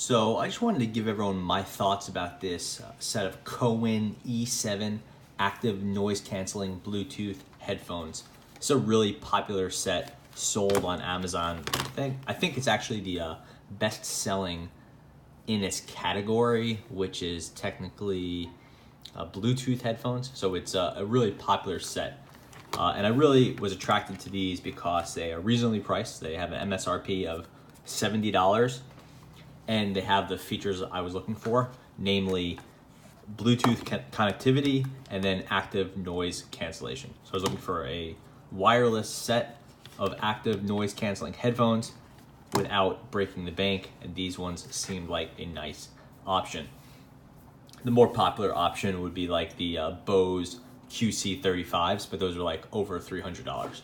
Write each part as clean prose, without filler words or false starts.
So I just wanted to give everyone my thoughts about this set of Cowin E7 active noise canceling Bluetooth headphones. It's a really popular set sold on Amazon. I think it's actually the best selling in its category, which is technically Bluetooth headphones. So it's a really popular set. And I really was attracted to these because they are reasonably priced. They have an MSRP of $70. And they have the features I was looking for, namely Bluetooth connectivity and then active noise cancellation. So I was looking for a wireless set of active noise canceling headphones without breaking the bank, and these ones seemed like a nice option. The more popular option would be like the Bose QC35s, but those are like over $300.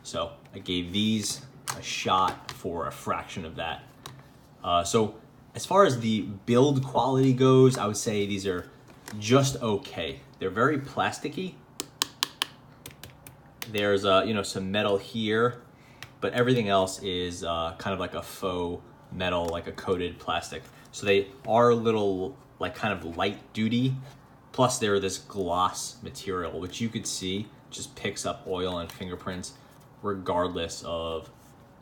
So I gave these a shot for a fraction of that. So as far as the build quality goes, I would say these are just okay. They're very plasticky. There's some metal here, but everything else is kind of like a faux metal, like a coated plastic. So they are a little like kind of light duty. Plus they're this gloss material, which you could see just picks up oil and fingerprints regardless of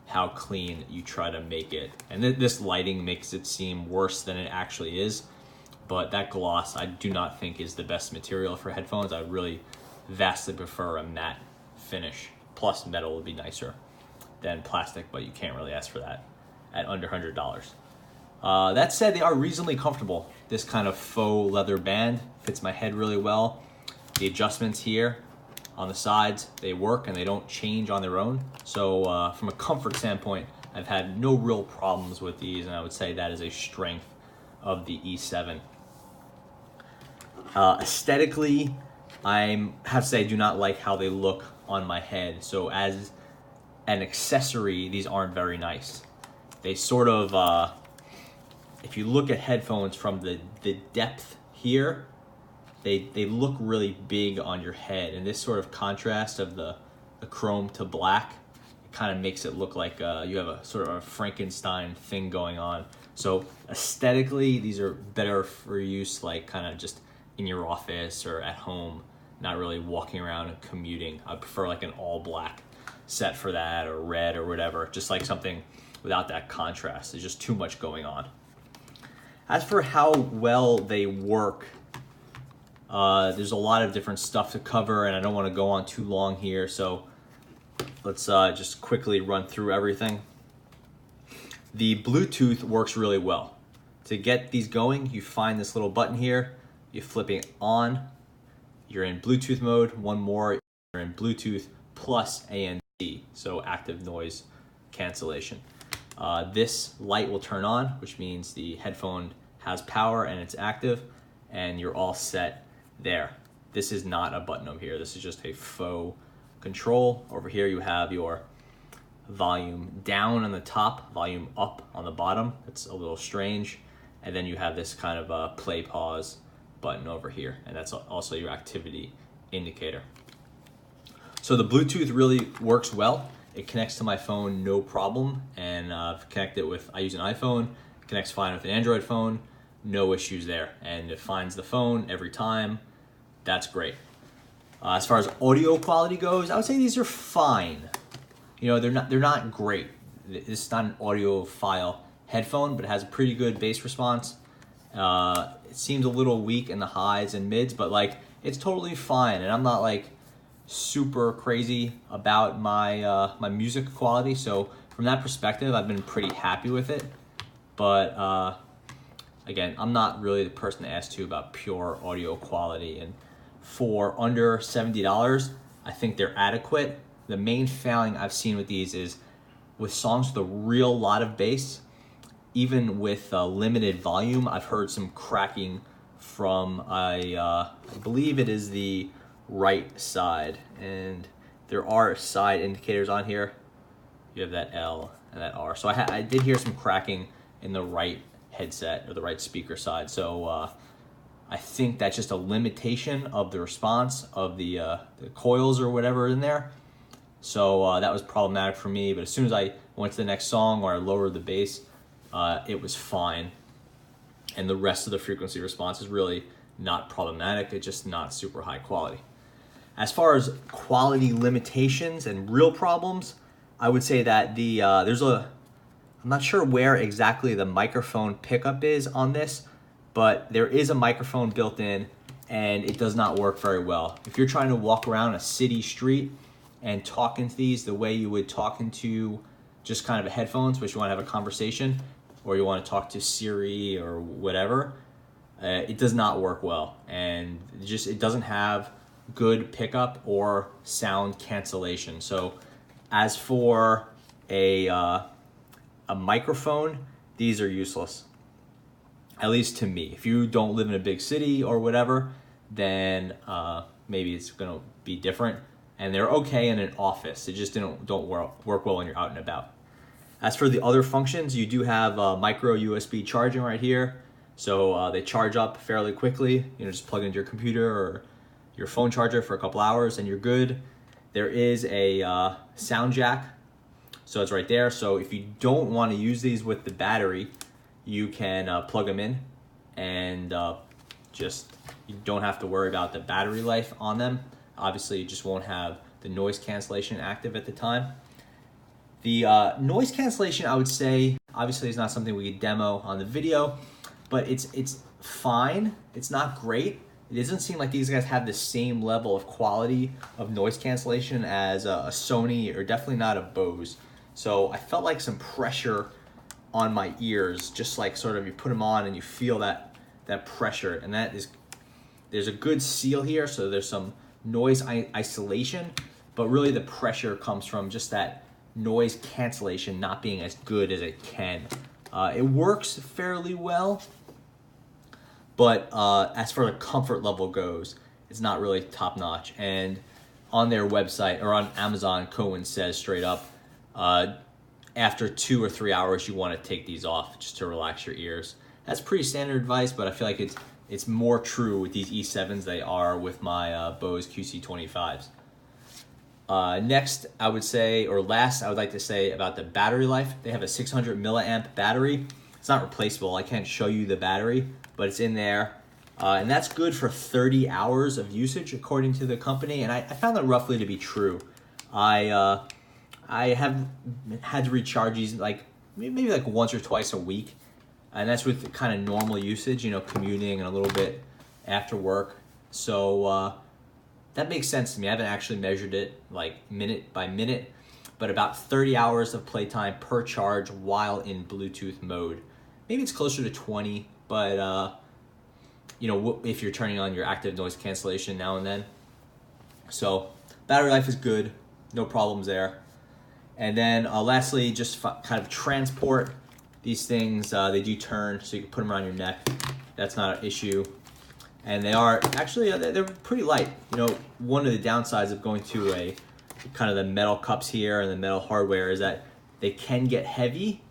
how clean you try to make it. And this lighting makes it seem worse than it actually is, but that gloss I do not think is the best material for headphones. I really vastly prefer a matte finish. Plus metal would be nicer than plastic, but you can't really ask for that at under $100. That said, they are reasonably comfortable. This kind of faux leather band fits my head really well. The adjustments here on the sides, they work and they don't change on their own. So from a comfort standpoint, I've had no real problems with these, and I would say that is a strength of the E7. Aesthetically, I have to say I do not like how they look on my head. So as an accessory, these aren't very nice. They sort of, if you look at headphones from the depth here, they look really big on your head, and this sort of contrast of the chrome to black, it kind of makes it look like you have a sort of a Frankenstein thing going on. So aesthetically, these are better for use like kind of just in your office or at home, not really walking around and commuting. I prefer like an all black set for that, or red or whatever, just like something without that contrast. There's just too much going on. As for how well they work, there's a lot of different stuff to cover, and I don't want to go on too long here, so let's just quickly run through everything. The Bluetooth works really well. To get these going, you find this little button here, you flip it on, you're in Bluetooth mode. One more, you're in Bluetooth plus ANC, so active noise cancellation. This light will turn on, which means the headphone has power and it's active, and you're all set there. This is not a button over here. This is just a faux control. Over here you have your volume down on the top, volume up on the bottom. That's a little strange. And then you have this kind of play pause button over here, and that's also your activity indicator. So the Bluetooth really works well. It connects to my phone no problem, and I've connected with, I use an iPhone, it connects fine with an Android phone, no issues there, and it finds the phone every time. That's great. As far as audio quality goes, I would say these are fine. You know, they're not great. This is not an audiophile headphone, but it has a pretty good bass response. It seems a little weak in the highs and mids, but like it's totally fine, and I'm not like super crazy about my music quality. So from that perspective, I've been pretty happy with it. But again, I'm not really the person to ask to about pure audio quality, and for under $70, I think they're adequate. The main failing I've seen with these is with songs with a real lot of bass, even with limited volume, I've heard some cracking from, I believe it is the right side, and there are side indicators on here. You have that L and that R. So I did hear some cracking in the right headset or the right speaker side. So I think that's just a limitation of the response of the coils or whatever in there. So that was problematic for me. But as soon as I went to the next song or I lowered the bass, it was fine. And the rest of the frequency response is really not problematic. It's just not super high quality. As far as quality limitations and real problems, I would say that I'm not sure where exactly the microphone pickup is on this, but there is a microphone built in and it does not work very well. If you're trying to walk around a city street and talk into these the way you would talk into just kind of a headphones, which you want to have a conversation, or you want to talk to Siri or whatever, it does not work well. And it doesn't have good pickup or sound cancellation. So as for a microphone, these are useless, at least to me. If you don't live in a big city or whatever, then maybe it's gonna be different. And they're okay in an office. They just don't work well when you're out and about. As for the other functions, you do have micro USB charging right here. So they charge up fairly quickly. Just plug into your computer or your phone charger for a couple hours and you're good. There is a sound jack, so it's right there. So if you don't want to use these with the battery, you can plug them in and you don't have to worry about the battery life on them. Obviously, you just won't have the noise cancellation active at the time. The noise cancellation, I would say, obviously is not something we could demo on the video, but it's fine. It's not great. It doesn't seem like these guys have the same level of quality of noise cancellation as a Sony, or definitely not a Bose. So I felt like some pressure on my ears, just like sort of you put them on and you feel that pressure, and there's a good seal here, so there's some noise isolation, but really the pressure comes from just that noise cancellation not being as good as it can. It works fairly well, but as far as the comfort level goes, it's not really top notch. And on their website or on Amazon, Cowin says straight up, after 2 or 3 hours, you want to take these off just to relax your ears. That's pretty standard advice, but I feel like it's more true with these E7s than they are with my Bose QC25s. Next, I would like to say about the battery life. They have a 600 milliamp battery. It's not replaceable. I can't show you the battery, but it's in there. And that's good for 30 hours of usage, according to the company. And I found that roughly to be true. I have had to recharge these maybe once or twice a week. And that's with kind of normal usage, commuting and a little bit after work. So that makes sense to me. I haven't actually measured it minute by minute, but about 30 hours of playtime per charge while in Bluetooth mode. Maybe it's closer to 20, but if you're turning on your active noise cancellation now and then. So battery life is good, no problems there. And then lastly, just kind of transport. These things, they do turn, so you can put them around your neck. That's not an issue. And they are actually, they're pretty light. One of the downsides of going to a kind of the metal cups here and the metal hardware is that they can get heavy.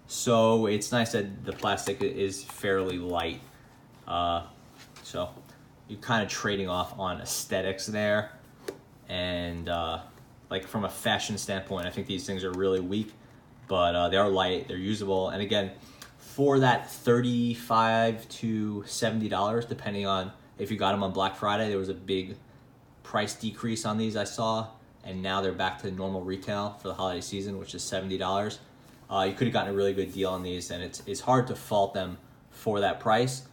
So it's nice that the plastic is fairly light. So you're kind of trading off on aesthetics there. And from a fashion standpoint, I think these things are really weak, but they are light, they're usable. And again, for that $35 to $70, depending on if you got them on Black Friday, there was a big price decrease on these I saw, and now they're back to normal retail for the holiday season, which is $70. You could have gotten a really good deal on these, and it's hard to fault them for that price.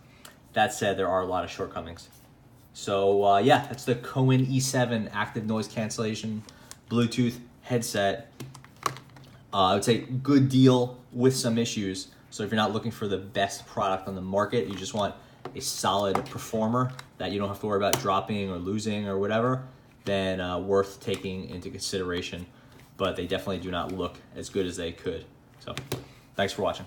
That said, there are a lot of shortcomings. So yeah, that's the Cowin E7 active noise cancellation Bluetooth headset. I would say good deal with some issues. So if you're not looking for the best product on the market, you just want a solid performer that you don't have to worry about dropping or losing or whatever, then worth taking into consideration. But they definitely do not look as good as they could. So thanks for watching.